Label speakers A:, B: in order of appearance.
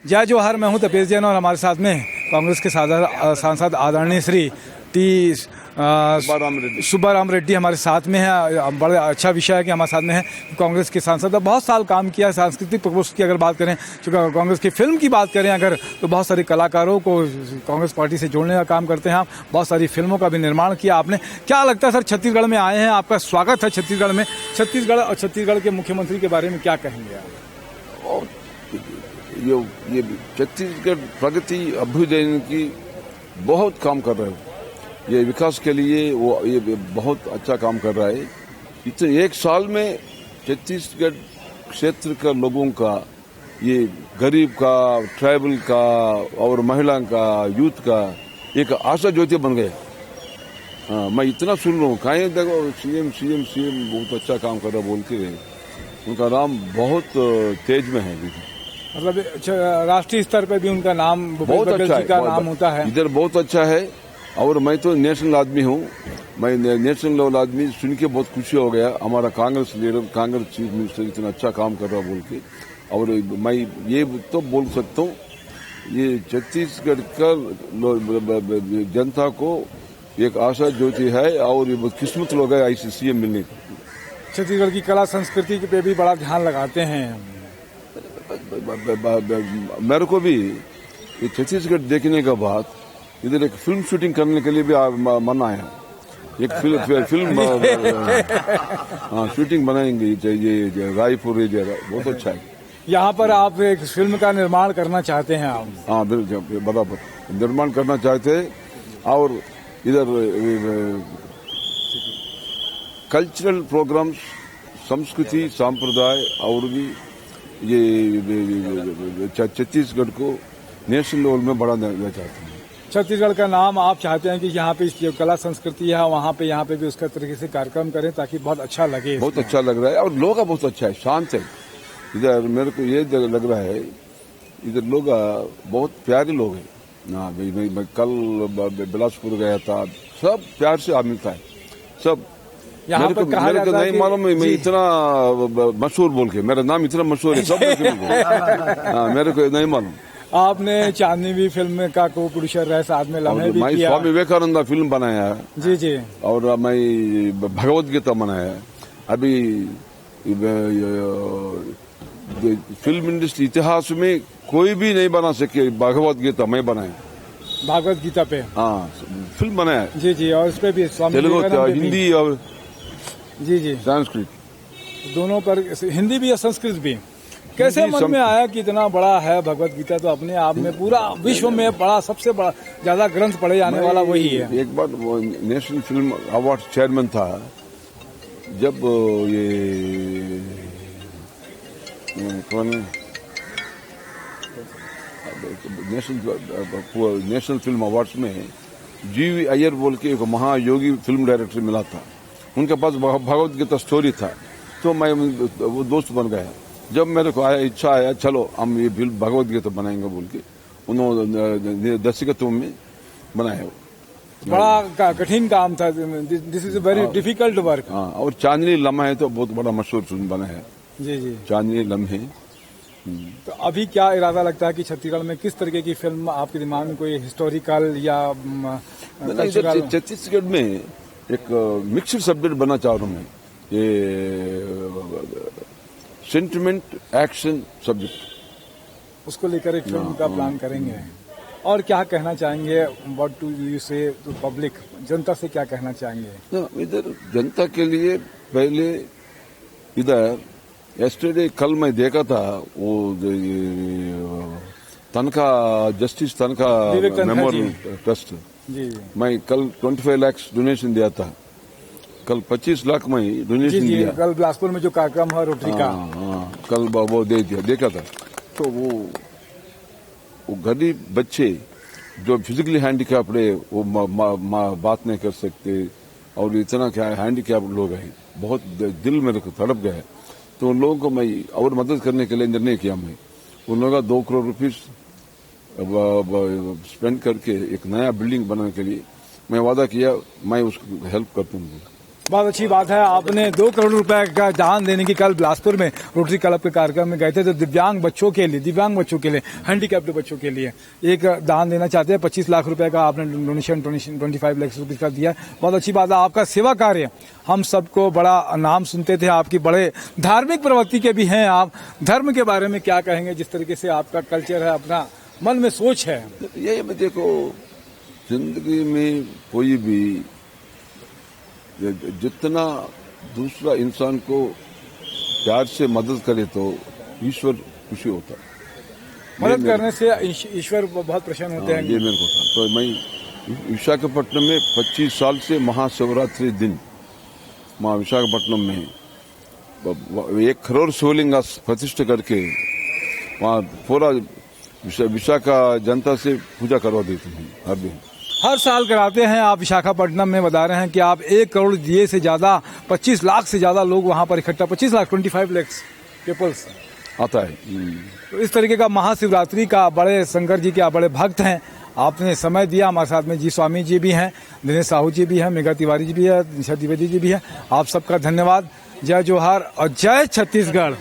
A: जय जोहार, मैं हूं तपेश जैन और हमारे साथ में कांग्रेस के सांसद आदरणीय श्री टी सुब्बाराम रेड्डी हमारे साथ में है। बड़ा अच्छा विषय है कि हमारे साथ में है। कांग्रेस के सांसद बहुत साल काम किया सांस्कृतिक प्रकोष्ठ की अगर बात करें, कांग्रेस की फिल्म की बात करें अगर, तो बहुत सारे कलाकारों को कांग्रेस पार्टी से जोड़ने का काम करते हैं आप। बहुत सारी फिल्मों का भी निर्माण किया आपने। क्या लगता है सर, छत्तीसगढ़ में आए हैं, आपका स्वागत है छत्तीसगढ़ में। छत्तीसगढ़ और छत्तीसगढ़ के मुख्यमंत्री के बारे में क्या कहेंगे आप?
B: ये छत्तीसगढ़ प्रगति अभ्युदय की बहुत काम कर रहे हो। ये विकास के लिए वो ये बहुत अच्छा काम कर रहा है। इतने एक साल में छत्तीसगढ़ क्षेत्र का लोगों का, ये गरीब का, ट्राइबल का और महिला का, यूथ का एक आशा ज्योति बन गया। हाँ, मैं इतना सुन रहा हूँ। कहीं देखो सीएम बहुत अच्छा काम कर रहा बोल के, उनका नाम बहुत तेज में है।
A: मतलब राष्ट्रीय स्तर पर भी उनका नाम
B: बहुत अच्छा है,
A: का नाम होता है
B: इधर बहुत अच्छा है। और मैं तो नेशनल आदमी हूँ, मैं नेशनल लेवल आदमी सुन के बहुत खुशी हो गया। हमारा Congress leader, Congress chief minister इतना अच्छा काम कर रहा बोल के। और मैं ये तो बोल सकता हूँ, ये छत्तीसगढ़ का जनता को एक आशा ज्योति है और ये किस्मत लोग है ऐसे सीएम मिलने को।
A: छत्तीसगढ़ की कला संस्कृति पे भी बड़ा ध्यान लगाते हैं।
B: मेरे को भी छत्तीसगढ़ देखने के बाद इधर एक फिल्म शूटिंग करने के लिए भी मन आया। एक फिल्म हाँ शूटिंग बनाएंगे ये रायपुर, ये बहुत अच्छा है।
A: यहाँ पर आप एक फिल्म का निर्माण करना चाहते हैं आप?
B: हाँ बिल्कुल, बराबर निर्माण करना चाहते हैं। और इधर कल्चरल प्रोग्राम्स, संस्कृति, संप्रदाय और भी ये छत्तीसगढ़ को नेशनल लेवल में बढ़ाना चाहते हैं।
A: छत्तीसगढ़ का नाम आप चाहते हैं कि यहाँ पे जो कला संस्कृति है वहाँ पे यहाँ पे भी उसका तरीके से कार्यक्रम करें ताकि बहुत अच्छा लगे।
B: बहुत अच्छा लग रहा है और लोग बहुत अच्छा है, शांत है। इधर मेरे को ये लग रहा है, इधर लोग बहुत प्यारे लोग हैं। हाँ मैं कल बिलासपुर गया था, सब प्यार से मिलता है सब।
A: यहाँ पर कहा
B: मेरे को नहीं मालूम, मैं इतना मशहूर बोल के, मेरा नाम इतना मशहूर है सब हाँ, मेरे को नहीं मालूम।
A: आपने चांदनी भी फिल्म का को प्रोड्यूसर रहे, साथ में लम्हे भी किया।
B: स्वामी विवेकानंद फिल्म बनाया है।
A: जी जी। और
B: मैं भगवत गीता बनाया है। अभी फिल्म इंडस्ट्री इतिहास में कोई भी नहीं बना सके भगवत गीता, मैं बनाया।
A: भागवत गीता पे
B: हाँ फिल्म बनाया है।
A: जी जी। और इस पे भी स्वामी
B: तेलुगु, हिंदी और
A: जी जी
B: संस्कृत दोनों
A: पर, हिंदी भी और संस्कृत भी। कैसे मन में आया कि इतना बड़ा है भगवत गीता, तो अपने आप में पूरा विश्व में बड़ा सबसे बड़ा ज्यादा ग्रंथ पढ़े जाने वाला वही है।
B: एक बार वो नेशनल फिल्म अवार्ड चेयरमैन था, जब ये कौन नेशनल फिल्म अवार्ड्स में जीवी अय्यर बोल के एक महायोगी फिल्म डायरेक्टर मिला था। उनके पास भगवत गीता स्टोरी था, तो मैं वो दोस्त बन गया। जब मेरे को इच्छा आया चलो हम ये फिल्म भगवत गीता बनाएंगे बोल के, उन्होंने दर्शकत्व में बनाया।
A: बड़ा कठिन काम था। This is a very difficult work.
B: हाँ, और चांदनी लम्हे तो बहुत बड़ा मशहूर फिल्म बना है। जी जी, चांदनी लम्हे।
A: तो अभी क्या इरादा लगता है कि छत्तीसगढ़ में किस तरीके की फिल्म आपके दिमाग में, कोई हिस्टोरिकल या
B: छत्तीसगढ़ में एक मिक्सड सब्जेक्ट बना चाह रहा हूँ मैं, ये सेंटिमेंट एक्शन सब्जेक्ट,
A: उसको लेकर एक फिल्म का प्लान करेंगे। और क्या कहना चाहेंगे, व्हाट टू यू से टू पब्लिक, जनता से क्या कहना चाहेंगे?
B: इधर जनता के लिए पहले इधर यस्टरडे कल मैं देखा था वो तनखा जस्टिस तनखा मेमोरियल ट्रस्ट, मैं कल 25 लाख डोनेशन दिया था। कल 25 लाख में डोनेशन दिया।
A: कल बिलासपुर में जो कार्यक्रम है रोटरी का,
B: कल वो दे दिया, देखा था। तो वो गरीब बच्चे जो फिजिकली हैंडीकैप्ड है, वो बात नहीं कर सकते, और इतना क्या हैंडीकैप्ड लोग हैं, बहुत दिल मेरे को तड़प गया। तो उन लोगों को मैं और मदद करने के लिए निर्णय किया। मैं उन लोगों का 2 करोड़ रुपीस स्पेंड करके एक नया बिल्डिंग बनाने के लिए मैं वादा किया, मैं उसको हेल्प करता हूँ।
A: बहुत अच्छी बात है। आपने 2 करोड़ रुपए का दान देने की कल बिलासपुर में रोटरी क्लब के कार्यक्रम में गए थे, तो दिव्यांग बच्चों के लिए, हैंडीकैप्ड बच्चों के लिए एक दान देना चाहते हैं। 25 लाख रुपए का आपने डोनेशन 25 लाख रुपए का दिया है। बहुत अच्छी बात है। आपका सेवा कार्य हम सबको बड़ा नाम सुनते थे, आपकी बड़े धार्मिक प्रवृत्ति के भी हैं आप। धर्म के बारे में क्या कहेंगे, जिस तरीके से आपका कल्चर है, अपना मन में सोच है?
B: यही मैं देखो, जिंदगी में कोई भी जितना दूसरा इंसान को प्यार से मदद करे तो ईश्वर खुशी होता है।
A: मदद करने से ईश्वर बहुत प्रसन्न होते हैं।
B: ये मेरे को था। तो मैं विशाखापट्टनम में 25 साल से महाशिवरात्रि दिन वहाँ विशाखापट्टनम में 1 करोड़ शिवलिंग प्रतिष्ठा करके वहाँ पूरा विशाखा जनता से पूजा करवा देते हैं हर दिन।
A: हर साल कराते हैं आप विशाखापट्टनम में। बता रहे हैं कि आप 1 करोड़ दिए से ज्यादा, 25 लाख से ज्यादा लोग वहां पर इकट्ठा, 25 लाख 25 लाख पीपल्स
B: आता है।
A: तो इस तरीके का महाशिवरात्रि का बड़े शंकर जी के आप बड़े भक्त हैं। आपने समय दिया हमारे साथ में। जी स्वामी जी भी हैं, दिनेश साहू जी भी हैं, मेघा तिवारी जी भी है, निशा द्विवेदी जी भी है। आप सबका धन्यवाद। जय जोहार और जय छत्तीसगढ़।